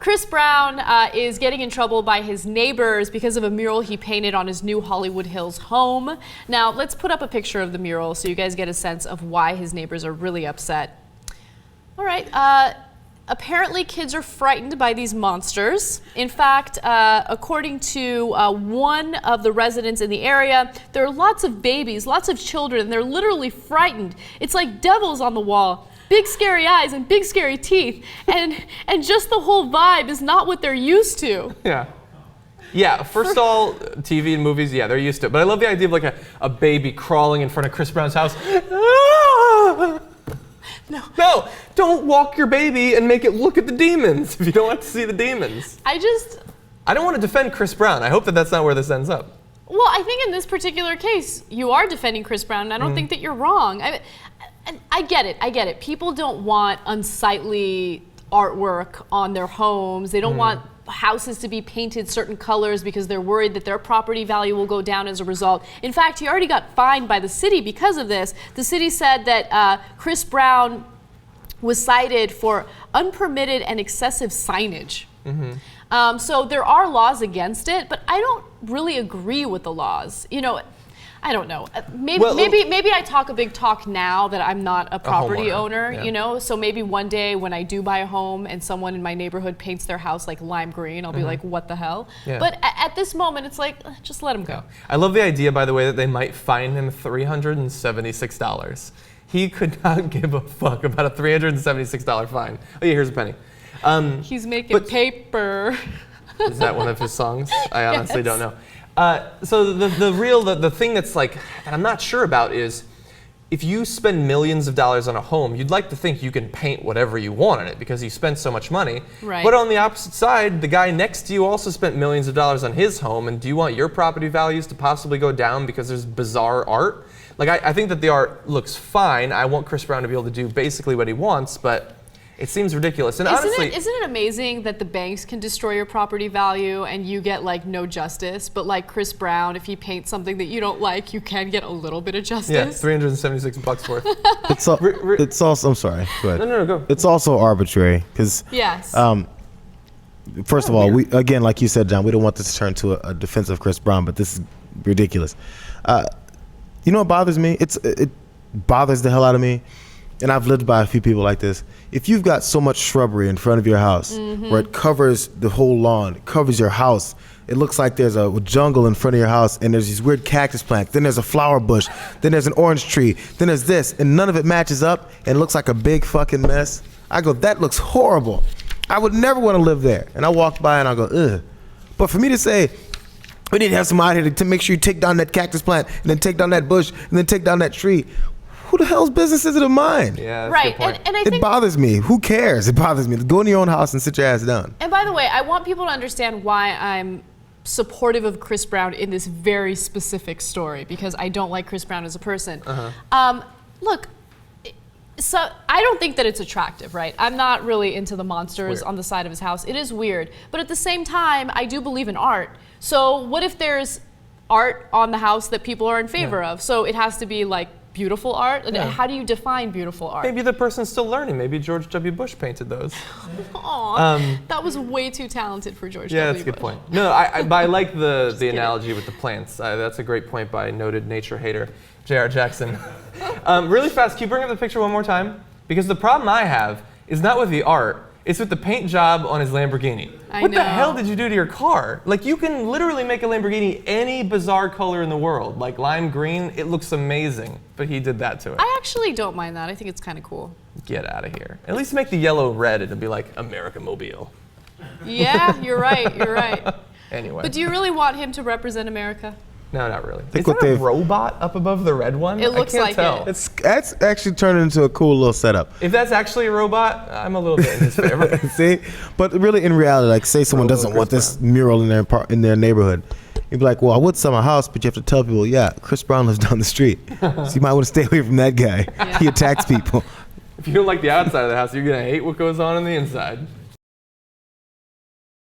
Chris Brown is getting in trouble by his neighbors because of a mural he painted on his new Hollywood Hills home. Now, let's put up a picture of the mural so you guys get a sense of why his neighbors are really upset. All right. Apparently, kids are frightened by these monsters. In fact, according to one of the residents in the area, there are lots of babies, lots of children, and they're literally frightened. It's like devils on the wall. Big scary eyes and big scary teeth, and just the whole vibe is not what they're used to. Yeah, first of all, TV and movies, yeah, they're used to it. But I love the idea of like a baby crawling in front of Chris Brown's house. No, don't walk your baby and make it look at the demons if you don't want to see the demons. I don't want to defend Chris Brown. I hope that that's not where this ends up. Well, I think in this particular case, you are defending Chris Brown, and I don't think that you're wrong. I get it. People don't want unsightly artwork on their homes. They don't want houses to be painted certain colors because they're worried that their property value will go down as a result. In fact, he already got fined by the city because of this. The city said that Chris Brown was cited for unpermitted and excessive signage. So there are laws against it, but I don't really agree with the laws. You know, I don't know. Maybe I talk a big talk now that I'm not a property owner, you know? So maybe one day when I do buy a home and someone in my neighborhood paints their house like lime green, I'll be like, what the hell? But at this moment, it's like, just let him go. I love the idea, by the way, that they might fine him $376. He could not give a fuck about a $376 fine. Oh yeah, here's a penny. He's making paper. Is that one of his songs? I honestly don't know. So the thing that's like, that I'm not sure about is, if you spend millions of dollars on a home, you'd like to think you can paint whatever you want on it because you spent so much money. Right. But on the opposite side, the guy next to you also spent millions of dollars on his home, and do you want your property values to possibly go down because there's bizarre art? Like, I think that the art looks fine. I want Chris Brown to be able to do basically what he wants, but it seems ridiculous. And honestly, isn't it amazing that the banks can destroy your property value and you get like no justice? But like Chris Brown, if he paints something that you don't like, you can get a little bit of justice. Yeah, $376 worth. It's also, I'm sorry, go ahead. No, go. It's also arbitrary because first of all, we again, like you said, John, we don't want this to turn to a defense of Chris Brown, but this is ridiculous. You know what bothers me? It bothers the hell out of me. And I've lived by a few people like this. If you've got so much shrubbery in front of your house where it covers the whole lawn, it covers your house, it looks like there's a jungle in front of your house and there's these weird cactus plants, then there's a flower bush, then there's an orange tree, then there's this, and none of it matches up and it looks like a big fucking mess. I go, that looks horrible. I would never want to live there. And I walk by and I go, ugh. But for me to say, we need to have some out here to make sure you take down that cactus plant and then take down that bush and then take down that tree. Who the hell's business is it of mine? Yeah, that's right. a good point. And I think it bothers me. Who cares? It bothers me. Go in your own house and sit your ass down. And by the way, I want people to understand why I'm supportive of Chris Brown in this very specific story, because I don't like Chris Brown as a person. Look, so I don't think that it's attractive, right? I'm not really into the monsters on the side of his house. It is weird. But at the same time, I do believe in art. So what if there's art on the house that people are in favor of? So it has to be like beautiful art? And how do you define beautiful art? Maybe the person's still learning. Maybe George W. Bush painted those. Aw, that was way too talented for George W. Bush. Yeah, that's a good point. No, I like the analogy with the plants. That's a great point by noted nature hater, J.R. Jackson. Really fast, can you bring up the picture one more time? Because the problem I have is not with the art, it's with the paint job on his Lamborghini. What the hell did you do to your car? Like, you can literally make a Lamborghini any bizarre color in the world. Like lime green, it looks amazing. But he did that to it. I actually don't mind that. I think it's kind of cool. Get out of here. At least make the yellow red. It'll be like America Mobile. Yeah, you're right. You're right. Anyway. But do you really want him to represent America? No, not really. Is there a robot up above the red one? It looks like tell. it. That's actually turned into a cool little setup. If that's actually a robot, I'm a little bit in his favor. See? But really, in reality, like, say someone doesn't want this mural in their neighborhood. You'd be like, well, I would sell my house, but you have to tell people, yeah, Chris Brown lives down the street. So you might want to stay away from that guy. He attacks people. If you don't like the outside of the house, you're going to hate what goes on the inside.